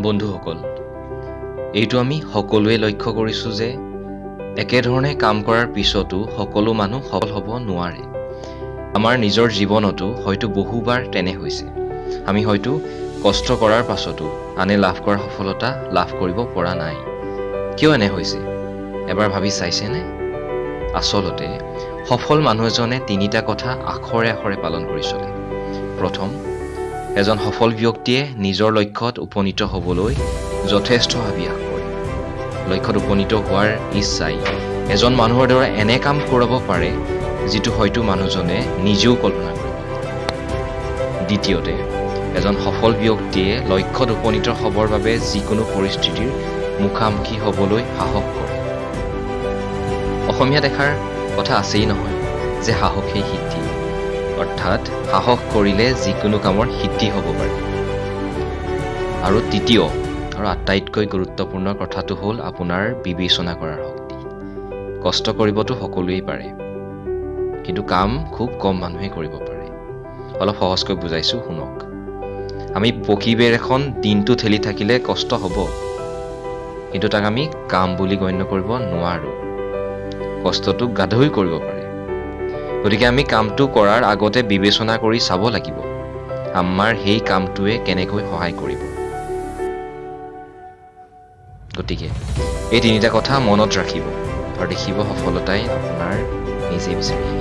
বন্ধুসকল, এইটো আমি সকলোৱে লক্ষ্য কৰিছোঁ যে একেধৰণে কাম কৰাৰ পিছতো সকলো মানুহ সফল হ'ব নোৱাৰে। আমাৰ নিজৰ জীৱনতো হয়তো বহুবাৰ তেনে হৈছে। আমি হয়তো কষ্ট কৰাৰ পাছতো আনে লাভ কৰা সফলতা লাভ কৰিব পৰা নাই। কিয় এনে হৈছে? এবাৰ ভাবি চাইছেনে? আচলতে সফল মানুহ এজনে তিনিটা কথা আখৰে আখৰে পালন কৰি চলে। প্ৰথম, এজন সফল ব্যক্তিয়ে নিজৰ লক্ষ্যত উপনীত হ'বলৈ যথেষ্ট অভ্যাস কৰে। লক্ষ্যত উপনীত হোৱাৰ ইচ্ছাই এজন মানুহৰ দ্বাৰা এনে কাম কৰাব পাৰে যিটো হয়তো মানুহজনে নিজেও কল্পনা কৰিব নোৱাৰে। দ্বিতীয়তে, এজন সফল ব্যক্তিয়ে লক্ষ্যত উপনীত হ'বৰ বাবে যিকোনো পৰিস্থিতিৰ মুখামুখি হ'বলৈ সাহস কৰে। অসমীয়াত এষাৰ কথা আছেই নহয় যে সাহসেই সিদ্ধি, অৰ্থাৎ সাহস কৰিলে যিকোনো কামৰ সিদ্ধি হ'ব পাৰে। আৰু তৃতীয় আৰু আটাইতকৈ গুৰুত্বপূৰ্ণ কথাটো হ'ল আপোনাৰ বিবেচনা কৰাৰ শক্তি। কষ্ট কৰিবতো সকলোৱেই পাৰে, কিন্তু কাম খুব কম মানুহে কৰিব পাৰে। অলপ সহজকৈ বুজাইছোঁ, শুনক। আমি পকী বেৰ এখন দিনটো ঠেলি থাকিলে কষ্ট হ'ব, কিন্তু তাক আমি কাম বুলি গণ্য কৰিব নোৱাৰোঁ। কষ্টটো গাধই কৰিব পাৰে। গতিকে আমি কামটো কৰাৰ আগতে বিবেচনা কৰি চাব লাগিব আমাৰ সেই কামটোৱে কেনেকৈ সহায় কৰিব। গতিকে এই তিনিটা কথা মনত ৰাখিব আৰু দেখিব সফলতাই আপোনাৰ নিজে বিচাৰি আহিব।